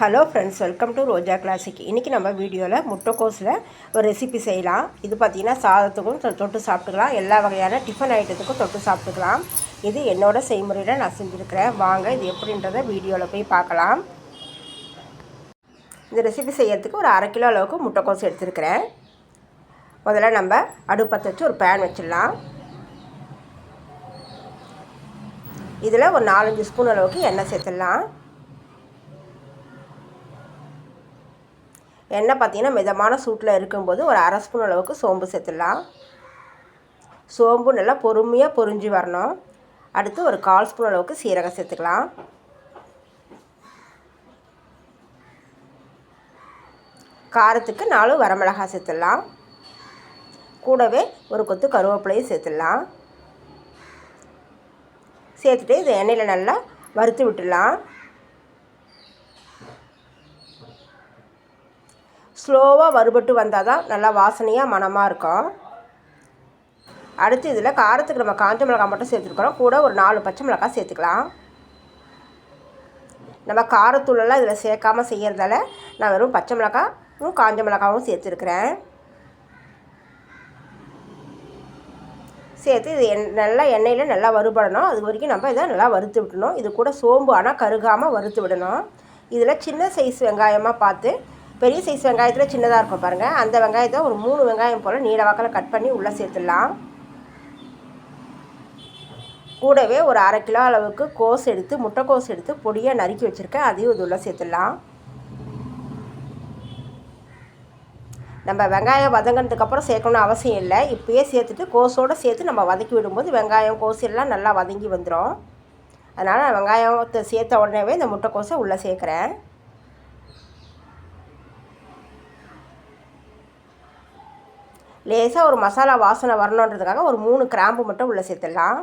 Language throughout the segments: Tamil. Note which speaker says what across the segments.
Speaker 1: Hello friends, welcome to Roja classic. இன்றைக்கி நம்ம வீடியோவில் முட்டைக்கோஸில் ஒரு ரெசிபி செய்யலாம். இது பார்த்திங்கன்னா சாதத்துக்கும் தொட்டு சாப்பிட்டுக்கலாம், எல்லா வகையான டிஃபன் ஐட்டத்துக்கும் தொட்டு சாப்பிட்டுக்கலாம். இது என்னோடய செய்முறையில் நான் செஞ்சுருக்கிறேன். வாங்க இது எப்படின்றத வீடியோவில் போய் பார்க்கலாம். இந்த ரெசிபி செய்யறதுக்கு ஒரு 1/2 கிலோ அளவுக்கு முட்டைக்கோஸ் எடுத்துருக்கிறேன். முதல்ல நம்ம அடுப்பத்தை வச்சு ஒரு பேன் வச்சிடலாம். இதில் ஒரு 4-5 ஸ்பூன் அளவுக்கு எண்ணெய் சேர்த்துடலாம். எண்ணெய் பார்த்திங்கன்னா மிதமான சூட்டில் இருக்கும்போது ஒரு 1/2 ஸ்பூன் அளவுக்கு சோம்பு சேர்த்துடலாம். சோம்பு நல்லா பொறுமையாக பொரிஞ்சு வரணும். அடுத்து ஒரு 1/4 ஸ்பூன் அளவுக்கு சீரகம் சேர்த்துக்கலாம். காரத்துக்கு 4 வரமிளகாய் சேர்த்துடலாம். கூடவே ஒரு கொத்து கருவேப்பிலையும் சேர்த்துடலாம். சேர்த்துட்டு இது எண்ணெயில் நல்லா வறுத்து விட்டுடலாம். ஸ்லோவாக வறுபட்டு வந்தால் தான் நல்லா வாசனையாக மணமாக இருக்கும். அடுத்து இதில் காரத்துக்கு நம்ம காஞ்ச மிளகாய் மட்டும் சேர்த்துருக்குறோம். கூட ஒரு 4 பச்சை மிளகாய் சேர்த்துக்கலாம். நம்ம காரத்தூளெல்லாம் இதில் சேர்க்காமல் செய்கிறதால நான் வெறும் பச்சை மிளகாயும் காஞ்ச மிளகாவும் சேர்த்துருக்குறேன். சேர்த்து இது நல்லா எண்ணெயில் நல்லா வறுபடணும். அது வரைக்கும் நம்ம இதை நல்லா வறுத்து விடணும். இது கூட சோம்பு ஆனால் கருகாமல் வறுத்து விடணும். இதில் சின்ன சைஸ் வெங்காயமாக பார்த்து, பெரிய சைஸ் வெங்காயத்தில் சின்னதாக இருக்கும் பாருங்கள், அந்த வெங்காயத்தை ஒரு 3 வெங்காயம் போல் நீல வாக்கில் கட் பண்ணி உள்ளே சேர்த்துடலாம். கூடவே ஒரு 1/2 கிலோ அளவுக்கு முட்டைக்கோஸ் எடுத்து பொடியாக நறுக்கி வச்சுருக்கேன், அதையும் இது உள்ளே சேர்த்துடலாம். நம்ம வெங்காயம் வதங்கினதுக்கப்புறம் சேர்க்கணும்னு அவசியம் இல்லை. இப்போயே சேர்த்துட்டு கோஸோடு சேர்த்து நம்ம வதக்கி விடும்போது வெங்காயம் கோஸ் எல்லாம் நல்லா வதங்கி வந்துடும். அதனால் நான் வெங்காயத்தை சேர்த்த உடனேவே இந்த முட்டைக்கோஸை உள்ளே சேர்க்குறேன். லேசாக ஒரு மசாலா வாசனை வரணுன்றதுக்காக ஒரு 3 கிராம்பு மட்டும் உள்ளே சேர்த்துடலாம்.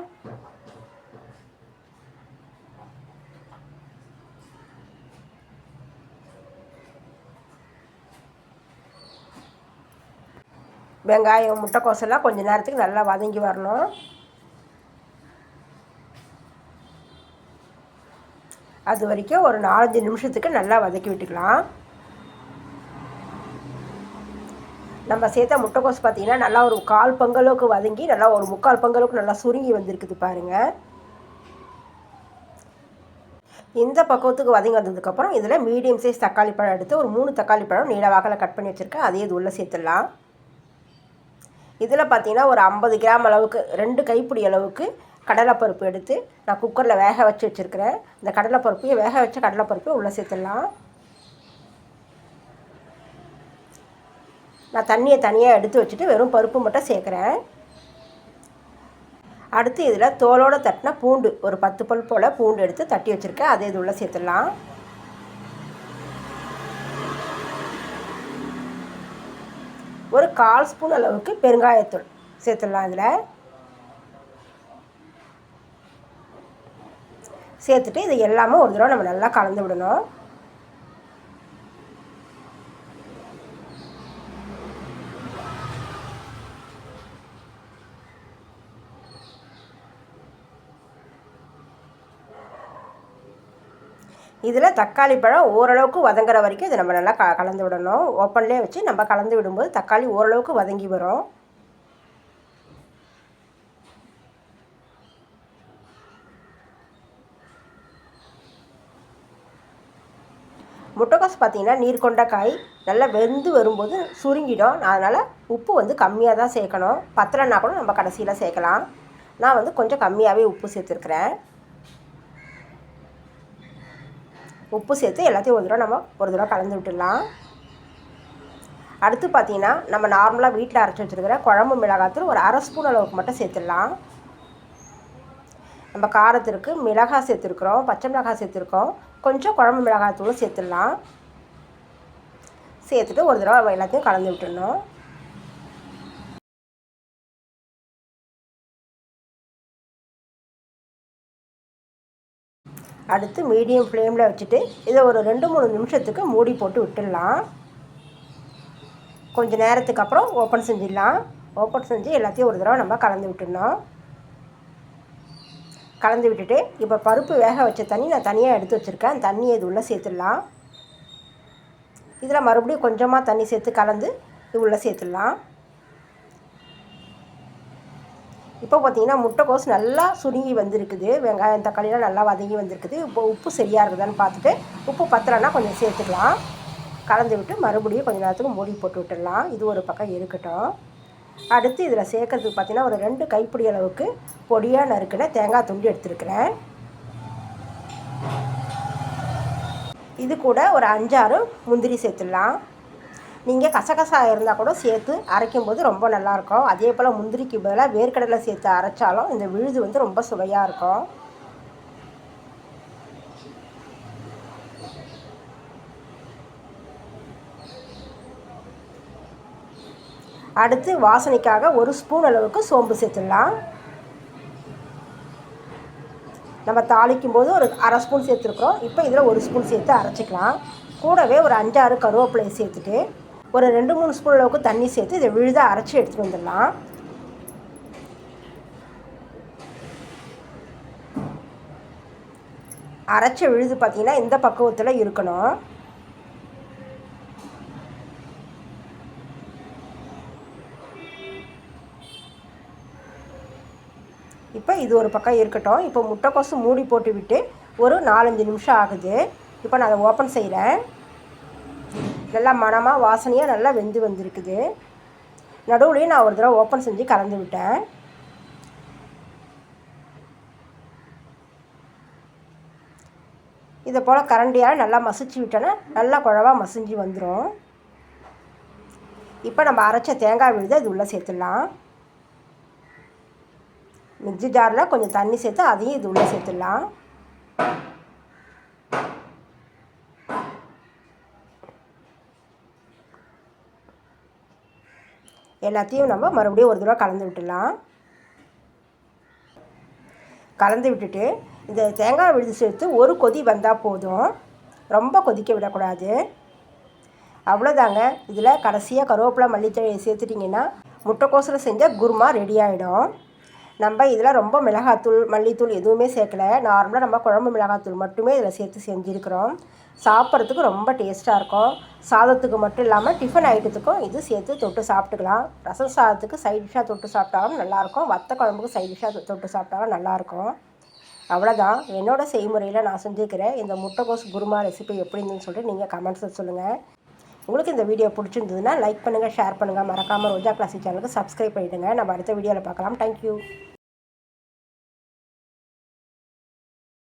Speaker 1: வெங்காயம் முட்டைக்கோசெல்லாம் கொஞ்சம் நேரத்துக்கு நல்லா வதங்கி வரணும். அது வரைக்கும் ஒரு 4-5 நிமிஷத்துக்கு நல்லா வதக்கி விட்டுக்கலாம். நம்ம சேர்த்த முட்டைக்கோஸ் பார்த்திங்கன்னா நல்லா ஒரு 1/4 பங்களவுக்கு வதங்கி நல்லா ஒரு 3/4 பங்களவுக்கு நல்லா சுருங்கி வந்திருக்குது பாருங்கள். இந்த பக்குவத்துக்கு வதங்கி வந்ததுக்கப்புறம் இதில் மீடியம் சைஸ் தக்காளி பழம் எடுத்து ஒரு 3 தக்காளி பழம் நீல வாக்கில் கட் பண்ணி வச்சுருக்கேன், அதையும் இது உள்ளே சேர்த்துடலாம். இதில் பார்த்திங்கன்னா ஒரு 50 கிராம் அளவுக்கு 2 கைப்பிடி அளவுக்கு கடலைப்பருப்பு எடுத்து நான் குக்கரில் வேக வச்சு வச்சுருக்கிறேன். இந்த கடலைப்பருப்பையும் வேக வச்ச கடலைப்பருப்பையும் உள்ளே சேர்த்துடலாம். நான் தண்ணியை தனியாக எடுத்து வச்சுட்டு வெறும் பருப்பு மட்டும் சேர்க்குறேன். அடுத்து இதில் தோலோடு தட்டின பூண்டு ஒரு 10 பல் போல் பூண்டு எடுத்து தட்டி வச்சுருக்கேன், அதை இது உள்ளே சேர்த்துடலாம். ஒரு 1/4 ஸ்பூன் அளவுக்கு பெருங்காயத்தூள் சேர்த்துடலாம். இதில் சேர்த்துட்டு இது எல்லாமே ஒரு தடவை நம்ம நல்லா கலந்து விடணும். இதில் தக்காளி பழம் ஓரளவுக்கு வதங்குற வரைக்கும் இதை நம்ம நல்லா கலந்து விடணும். ஓப்பன்லேயே வச்சு நம்ம கலந்து விடும்போது தக்காளி ஓரளவுக்கு வதங்கி வரும். முட்டைக்கோஸ் பார்த்திங்கன்னா நீர் கொண்ட காய், நல்லா வெந்து வரும்போது சுருங்கிடும். அதனால் உப்பு கம்மியாக தான் சேர்க்கணும். பத்தலைன்னா கூட நம்ம கடைசியில் சேர்க்கலாம். நான் கொஞ்சம் கம்மியாகவே உப்பு சேர்த்துருக்குறேன். உப்பு சேர்த்து எல்லாத்தையும் ஒரு தடவை கலந்து விட்டுடலாம். அடுத்து பார்த்திங்கன்னா நம்ம நார்மலாக வீட்டில் அரைச்சி வச்சுருக்கிற குழம்பு மிளகாத்தூள் ஒரு 1/2 ஸ்பூன் அளவுக்கு மட்டும் சேர்த்துடலாம். நம்ம காரத்திற்கு மிளகாய் சேர்த்துருக்குறோம், பச்சை மிளகாய் சேர்த்துருக்கோம், கொஞ்சம் குழம்பு மிளகாத்தூளும் சேர்த்துடலாம். சேர்த்துட்டு ஒரு தடவை எல்லாத்தையும் கலந்து விட்டுடணும். அடுத்து மீடியம் ஃப்ளேமில் வச்சுட்டு இதை ஒரு 2-3 நிமிஷத்துக்கு மூடி போட்டு விட்டுடலாம். கொஞ்சம் நேரத்துக்கு அப்புறம் ஓப்பன் செஞ்சிடலாம். ஓப்பன் செஞ்சு எல்லாத்தையும் ஒரு தடவை நம்ம கலந்து விட்டுடணும். கலந்து விட்டுட்டு இப்போ பருப்பு வேக வச்ச தண்ணி நான் தனியாக எடுத்து வச்சுருக்கேன். அந்த தண்ணியை இது உள்ளே சேர்த்துடலாம். இதில் மறுபடியும் கொஞ்சமாக தண்ணி சேர்த்து கலந்து இது உள்ளே சேர்த்துடலாம். இப்போ பார்த்திங்கன்னா முட்டைக்கோஸ் நல்லா சுருங்கி வந்திருக்குது. வெங்காயம் தக்காளிலாம் நல்லா வதங்கி வந்திருக்குது. இப்போ உப்பு சரியாக இருக்குதான்னு பார்த்துட்டு உப்பு பத்தலைன்னா கொஞ்சம் சேர்த்துக்கலாம். கலந்து விட்டு மறுபடியும் கொஞ்சம் நேரத்துக்கு மூடி போட்டு விட்டுடலாம். இது ஒரு பக்கம் இருக்கட்டும். அடுத்து இதில் சேர்க்கறதுக்கு பார்த்திங்கன்னா ஒரு 2 கைப்பிடி அளவுக்கு பொடியாக நறுக்கின தேங்காய் துண்டு எடுத்துருக்கிறேன். இது கூட ஒரு 5-6 முந்திரி சேர்த்துடலாம். நீங்கள் கசகசா இருந்தால் கூட சேர்த்து அரைக்கும்போது ரொம்ப நல்லாயிருக்கும். அதே போல் முந்திரிக்கு பதிலாக வேர்க்கடலை சேர்த்து அரைச்சாலும் இந்த விழுது வந்து ரொம்ப சுவையாக இருக்கும். அடுத்து வாசனைக்காக 1 ஸ்பூன் அளவுக்கு சோம்பு சேர்த்துடலாம். நம்ம தாளிக்கும் போது ஒரு 1/2 ஸ்பூன் சேர்த்துருக்குறோம். இப்போ இதில் 1 ஸ்பூன் சேர்த்து அரைச்சிக்கலாம். கூடவே ஒரு 5-6 கருவேப்பிலையை சேர்த்துட்டு ஒரு 2-3 ஸ்பூன் அளவுக்கு தண்ணி சேர்த்து இதை விழுதாக அரைச்சி எடுத்துகிட்டு வந்துடலாம். அரைச்ச விழுது பார்த்திங்கன்னா இந்த பக்குவத்தில் இருக்கணும். இப்போ இது ஒரு பக்கம் இருக்கட்டும். இப்போ முட்டைக்கோசு மூடி போட்டு விட்டு ஒரு 4-5 நிமிஷம் ஆகுது. இப்போ நான் அதை ஓப்பன் செய்கிறேன். நல்லா மணமாக வாசனையாக நல்லா வெந்து வந்திருக்குது. நடுவுலையும் நான் ஒரு தடவை ஓப்பன் செஞ்சு கலந்து விட்டேன். இதை போல் கரண்டியால் நல்லா மசிச்சு விட்டோன்னா நல்லா குழவா மசிஞ்சு வந்துடும். இப்போ நம்ம அரைச்ச தேங்காய் விழுதை இது உள்ளே சேர்த்துடலாம். மிக்ஸி ஜாரில் கொஞ்சம் தண்ணி சேர்த்து அதையும் இது உள்ளே சேர்த்துடலாம். எல்லாத்தையும் நம்ம மறுபடியும் ஒரு தடவை கலந்து விட்டுடலாம். கலந்து விட்டுட்டு இந்த தேங்காய் விழுது சேர்த்து ஒரு கொதி வந்தால் போதும். ரொம்ப கொதிக்க விடக்கூடாது. அவ்வளோதாங்க. இதில் கடைசியாக கருவேப்பிலை மல்லித்தழையை சேர்த்துட்டிங்கன்னா முட்டைக்கோசில் செஞ்ச குருமா ரெடி ஆகிடும். நம்ம இதில் ரொம்ப மிளகாத்தூள் மல்லித்தூள் எதுவுமே சேர்க்கலை. நார்மலாக நம்ம குழம்பு மிளகாத்தூள் மட்டுமே இதில் சேர்த்து செஞ்சுருக்கிறோம். சாப்பிட்றதுக்கு ரொம்ப டேஸ்ட்டாக இருக்கும். சாதத்துக்கு மட்டும் இல்லாமல் டிஃபன் ஐட்டத்துக்கும் இது சேர்த்து தொட்டு சாப்பிட்டுக்கலாம். ரசம் சாதத்துக்கு சைட் டிஷ்ஷாக தொட்டு சாப்பிட்டாலும் நல்லாயிருக்கும். வத்த குழம்புக்கு சைட் டிஷ்ஷாக தொட்டு சாப்பிட்டாலும் நல்லாயிருக்கும். அவ்வளோதான். என்னோடய செய்முறையில் நான் செஞ்சுக்கிறேன். இந்த முட்டைக்கோஸ் குருமா ரெசிபி எப்படி இருந்துன்னு சொல்லிட்டு நீங்கள் கமெண்ட்ஸில் சொல்லுங்கள். உங்களுக்கு இந்த வீடியோ பிடிச்சிருந்ததுன்னா லைக் பண்ணுங்கள், ஷேர் பண்ணுங்கள். மறக்காமல் ரோஜா கிளாசிக் சேனலுக்கு சப்ஸ்கிரைப் பண்ணிவிடுங்க. நம்ம அடுத்த வீடியோவில் பார்க்கலாம். தேங்க்யூ.